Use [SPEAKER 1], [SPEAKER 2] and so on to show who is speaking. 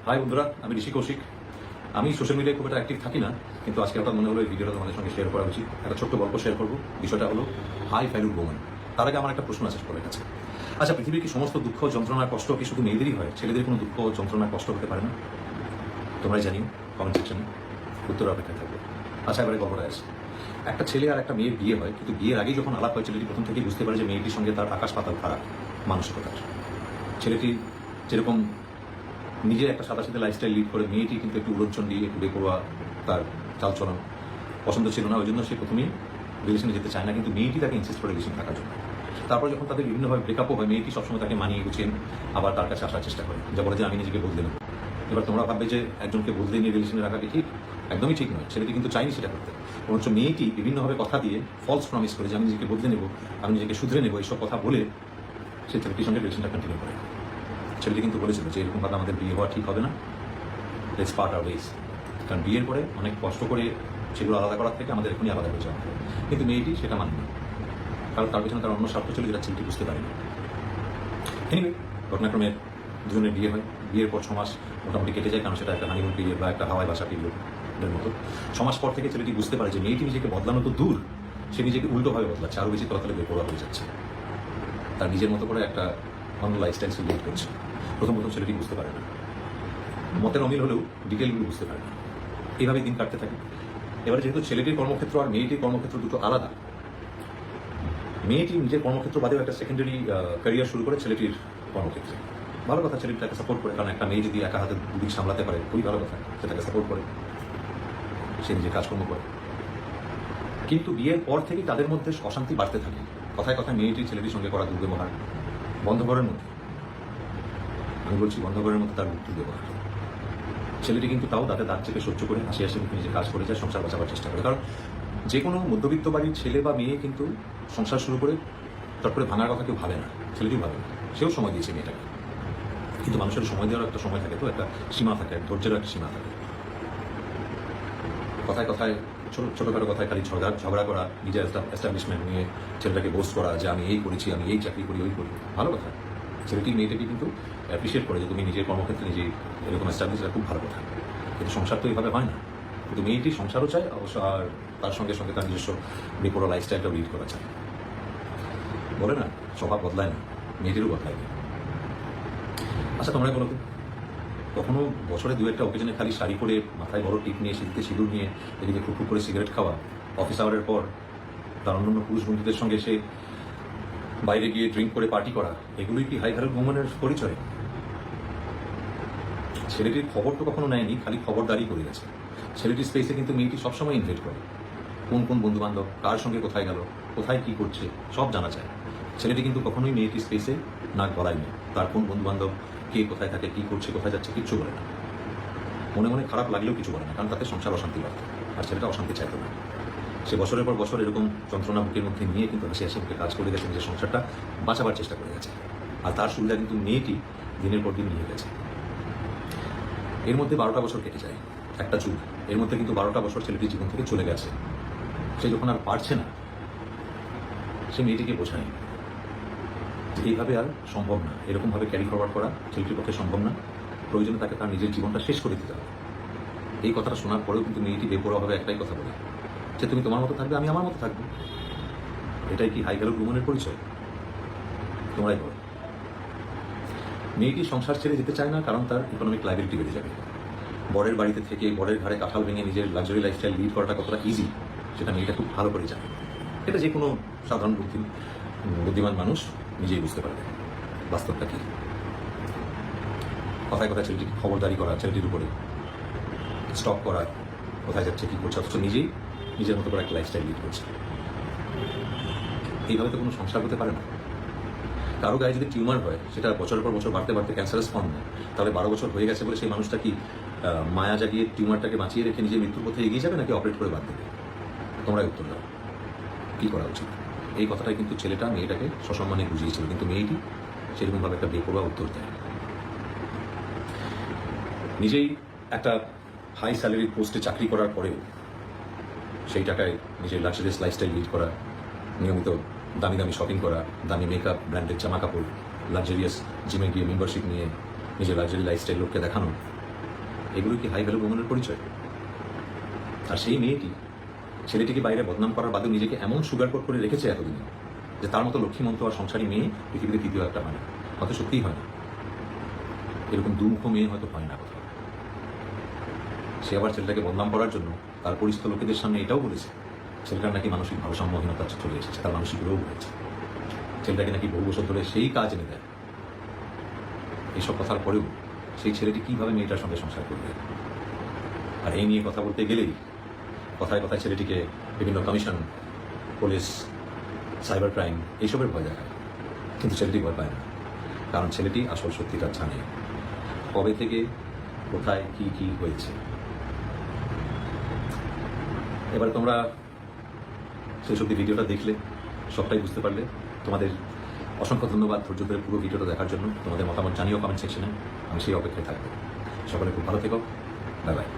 [SPEAKER 1] High বন্ধুরা, আমি ঋষি কৌশিক। আমি সোশ্যাল মিডিয়ায় খুব একটা অ্যাক্টিভ থাকি না, কিন্তু আজকে হঠাৎ মনে হলো এই ভিডিওটা তোমাদের সঙ্গে শেয়ার করা উচিত। একটা ছোট্ট গল্প শেয়ার করবো। বিষয়টা হলো হাই ভ্যালু ওম্যান। তার আগে আমার একটা প্রশ্ন আছে সকলের কাছে। আচ্ছা, পৃথিবীর কি সমস্ত দুঃখ যন্ত্রণা কষ্ট কি শুধু মেয়েদেরই হয়? ছেলেদের কোনো দুঃখ যন্ত্রণা কষ্ট হতে পারে না? তোমরাই জানিও কমেন্ট সেকশনে, উত্তর অপেক্ষায় থাকবে। আচ্ছা, এবারে গল্পটা আছে। একটা ছেলে আর একটা মেয়ের বিয়ে হয়, কিন্তু বিয়ের আগেই যখন আলাপ হয়, ছেলেটি প্রথম থেকেই বুঝতে পারে যে মেয়েটির সঙ্গে তার আকাশ পাতাল ফারাক মানসিকতার। ছেলেটি যেরকম নিজে একটা সাদাসিধে লাইফস্টাইল লিড করে, মেয়েটি কিন্তু একটু উড়নচণ্ডী, একটু বেপরোয়া, তার চালচলন পছন্দ ছিল না। ওই জন্য সে প্রথমেই রিলেশনে যেতে চায় না, কিন্তু মেয়েটি তাকে ইনসিস্ট করে রিলেশন থাকার জন্য। তারপর যখন তাদের বিভিন্নভাবে ব্রেকআপও হয়, মেয়েটি সবসময় তাকে মানিয়ে গুছিয়ে আবার তার কাছে আসার চেষ্টা করে, যা বলে যে আমি নিজেকে বদলে নেব। এবার তোমরা ভাববে যে একজনকে বদলে নিয়ে রিলেশনে রাখা কি ঠিক? একদমই ঠিক নয়। ছেলেটি কিন্তু চাইনি সেটা করতে, বরঞ্চ মেয়েটি বিভিন্নভাবে কথা দিয়ে ফলস প্রমিস করে যে আমি নিজেকে বদলে নেব, আমি নিজেকে শুধরে নেব, এইসব কথা বলে সে ছেলেটির সঙ্গে রিলেশনটা কন্টিনিউ করে। ছেলেটি কিন্তু বলেছিল যে এরকমভাবে আমাদের বিয়ে হওয়া ঠিক হবে না, লেটস পার্ট আওয়ার ওয়েজ। কারণ বিয়ের পরে অনেক কষ্ট করে সেগুলো আলাদা করার থেকে আমাদের এখনই আলাদা হয়ে যাওয়া হবে। কিন্তু মেয়েটি সেটা মানেনি, কারণ তার পেছনে তার অন্য স্বার্থ ছিল, যেটা ছেলেটি বুঝতে পারেনি। এনিওয়ে, ঘটনাক্রমে দুজনের বিয়ে হয়। বিয়ের পর 6 মাস মোটামুটি কেটে যায়, কারণ সেটা একটা হানিমুন পিরিয়ড বা একটা হাওয়ায় বাসা পিরিয়ডের মতো। 6 মাস পর থেকে ছেলেটি বুঝতে পারে যে মেয়েটি নিজেকে বদলানো তো দূর, সে নিজেকে উল্টোভাবে বদলাচ্ছে, আরও বেশি তলাতলে বেপরোয়া হয়ে যাচ্ছে। তার নিজের মতো করে একটা অন্য লাইফস্টাইল সে লিড করছে। প্রথম ছেলেটি বুঝতে পারে না, মতের অমিল হলেও ডিটেলগুলো বুঝতে পারে না। এইভাবে দিন কাটতে থাকে। এবারে যেহেতু ছেলেটির কর্মক্ষেত্র আর মেয়েটির কর্মক্ষেত্র দুটো আলাদা, মেয়েটি নিজের কর্মক্ষেত্র বাদেও একটা সেকেন্ডারি ক্যারিয়ার শুরু করে ছেলেটির কর্মক্ষেত্রে। ভালো কথা, ছেলেটি তাকে সাপোর্ট করে, কারণ একটা মেয়ে যদি একা হাতে দুদিক সামলাতে পারে খুবই ভালো কথা। সে তাকে সাপোর্ট করে, সে নিজের কাজকর্ম করে। কিন্তু বিয়ের পর থেকেই তাদের মধ্যে অশান্তি বাড়তে থাকে। কথায় কথায় মেয়েটির ছেলেটির সঙ্গে করা দুর্ব্যবহার, বন্ধ ঘরের মধ্যে, আমি বলছি বন্ধ ঘরের মধ্যে তার দুর্ব্যবহার। ছেলেটি কিন্তু তাও তাতে দাঁত চেপে সহ্য করে হাসি হাসি মুখে নিজের কাজ করে যায়, সংসার বাঁচাবার চেষ্টা করে। কারণ যে কোনো মধ্যবিত্ত বাড়ির ছেলে বা মেয়ে কিন্তু সংসার শুরু করে তারপরে ভাঙার কথা কেউ ভাবে না, ছেলেটিও ভাবে না। সেও সময় দিয়েছে মেয়েটাকে, কিন্তু মানুষের সময় দেওয়ার একটা সময় থাকে, তো একটা সীমা থাকে, ধৈর্যেরও একটা সীমা থাকে। কথায় কথায় ছোটোখাটো কথায় খালি ঝগড়া করা, নিজের এস্টাবলিশমেন্ট নিয়ে ছেলেটাকে বোস্ট করা যে আমি এই করেছি, আমি এই চাকরি করি, ওই করি। ভালো কথা, ছেলেটি মেয়েটাকে কিন্তু অ্যাপ্রিসিয়েট করে যে তুমি নিজের কর্মক্ষেত্রে নিজে এরকম এস্টাবলিশ, এটা খুব ভালো কথা। কিন্তু সংসার তো এইভাবে হয় না। কিন্তু মেয়েটি সংসারও চায় অবশ্য, আর তার সঙ্গে সঙ্গে তার নিজস্ব বেপরোয়া লাইফস্টাইলটাও লিড করা চায়। বলে না, স্বভাব বদলায় না, মেয়েটিরও বদলায় না। আচ্ছা, তোমরা বলো তো, কখনো বছরে 2-1টা অকেশনে খালি শাড়ি পরে, মাথায় বড় টিপ নিয়ে, শীতে সিঁদুর নিয়ে, এদিকে খুব করে সিগারেট খাওয়া, অফিস আওয়ারের পর তার অন্যান্য পুরুষ বন্ধুদের সঙ্গে সে বাইরে গিয়ে ড্রিঙ্ক করে পার্টি করা, এগুলোই কি হাই ভ্যালু ওম্যানের পরিচয়? ছেলেটির খবর তো কখনো নেয়নি, খালি খবরদারি করে গেছে। ছেলেটির স্পেসে কিন্তু মেয়েটি সবসময় ইনভাইট করে, কোন কোন বন্ধু বান্ধব কার সঙ্গে কোথায় গেল, কোথায় কি করছে, সব জানা যায়। ছেলেটি কিন্তু কখনোই মেয়েটির স্পেসে নাক গলায়নি। তার কোন বন্ধু বান্ধব কে কোথায় থাকে, কি করছে, কোথায় যাচ্ছে, কিচ্ছু বলে না। মনে মনে খারাপ লাগলেও কিছু বলে না, কারণ তাতে সংসার অশান্তি বাড়ত, আর ছেলেটা অশান্তি চাইতো না। সে বছরের পর বছর এরকম যন্ত্রণা বুকের মধ্যে নিয়ে কিন্তু হাসি হাসি মুখে কাজ করে গেছে, নিজের সংসারটা বাঁচাবার চেষ্টা করে গেছে। আর তার সুবিধা কিন্তু মেয়েটি দিনের পর দিন নিয়ে গেছে। এর মধ্যে 12টা বছর কেটে যায়, একটা যুগ। এর মধ্যে কিন্তু 12টা বছর ছেলেটির জীবন থেকে চলে গেছে। সে যখন আর পারছে না, সে মেয়েটিকে বোঝায় এইভাবে আর সম্ভব না, এরকমভাবে ক্যারি ফরওয়ার্ড করা ছেলেটির পক্ষে সম্ভব না, প্রয়োজনে তাকে তার নিজের জীবনটা শেষ করে দিতে হবে। এই কথাটা শোনার পরেও কিন্তু মেয়েটি বেপরোয়াভাবে একটাই কথা বলে যে তুমি তোমার মতো থাকবে, আমি আমার মতো থাকবো। এটাই কি হাই ভ্যালু ওম্যানের পরিচয়? তোমরাই বলো। মেয়েটি সংসার ছেড়ে যেতে চায় না, কারণ তার ইকোনমিক লাইবিলিটি বেড়ে যাবে। বরের বাড়িতে থেকে বরের ঘরে কাঁঠাল ভেঙে নিজের লাক্সারি লাইফস্টাইল লিড করাটা কতটা ইজি সেটা মেয়েটা খুব ভালো করে জানে। এটা যে কোনো সাধারণ বুদ্ধিমান মানুষ নিজেই বুঝতে পারবে বাস্তবটা কি। কথায় কথায় ছেলেটিকে খবরদারি করা, ছেলেটির উপরে স্টক করা, কোথায় যাচ্ছে, কি করছে, অথচ নিজেই নিজের মতো করে একটা লাইফস্টাইল লিড করছে। এইভাবে তো কোনো সংসার হতে পারে না। কারো গায়ে যদি টিউমার হয়, সেটা বছরের পর বছর বাড়তে বাড়তে ক্যান্সারাস ফর্ম নেয়, তাহলে 12 বছর হয়ে গেছে বলে সেই মানুষটা কি মায়া জাগিয়ে টিউমারটাকে বাঁচিয়ে রেখে নিজের মৃত্যুর পথে এগিয়ে যাবে, নাকি অপারেট করে বাদ দেবে? তোমরাই উত্তর দাও, কী করা উচিত? এই কথাটাই কিন্তু ছেলেটা মেয়েটাকে সসম্মানে বুঝিয়েছিল, কিন্তু মেয়েটি সেরকমভাবে একটা বেপরোয়া উত্তর দেয়। নিজেই একটা হাই স্যালারির পোস্টে চাকরি করার পরেও সেই টাকায় নিজের লাক্সারিয়াস লাইফস্টাইল লিড করা, নিয়মিত দামি দামি শপিং করা, দামি মেকআপ, ব্র্যান্ডেড জামা কাপড়, লাক্সারিয়াস জিমে গিয়ে মেম্বারশিপ নিয়ে নিজের লাক্সারি লাইফস্টাইল লোককে দেখানো, এগুলো কি হাই ভ্যালু ওমেনের পরিচয়? আর সেই মেয়েটি ছেলেটিকে বাইরে বদনাম করার বাদেও নিজেকে এমন সুগার কোট করে রেখেছে এতদিন যে তার মতো লক্ষ্মীমন্ত আর সংসারী মেয়ে পৃথিবীতে দ্বিতীয় একটা হয় না, হয়তো সত্যিই হয় না। এরকম দুমুখ মেয়ে হয়তো হয় না কোথাও। সে আবার ছেলেটাকে বদনাম করার জন্য তার পরিচিত লোকেদের সামনে এটাও বলেছে ছেলেটার নাকি মানসিক ভারসাম্যহীনতা চলে এসেছে, তার মানসিক রোগ হয়েছে, ছেলেটাকে নাকি বহু বছর ধরে সেই কাজ এনে দেয়। এইসব কথার পরেও সেই ছেলেটি কিভাবে মেয়েটার সঙ্গে সংসার করবে? আর এই নিয়ে কথা বলতে গেলেই কথায় কথায় ছেলেটিকে বিভিন্ন কমিশন, পুলিশ, সাইবার ক্রাইম এইসবের ভয় দেখায়, কিন্তু ছেলেটি ভয় পায় না, কারণ ছেলেটি আসল সত্যিটা জানে কবে থেকে কোথায় কি কি হয়েছে। এবার তোমরা সেই সত্যি ভিডিওটা দেখলে, সবটাই বুঝতে পারলে। তোমাদের অসংখ্য ধন্যবাদ ধৈর্য ধরে পুরো ভিডিওটা দেখার জন্য। তোমাদের মতামত জানিও কমেন্ট সেকশনে, আমি সেই অপেক্ষায় থাকবো। সকলে খুব ভালো থেকো, বাই বাই।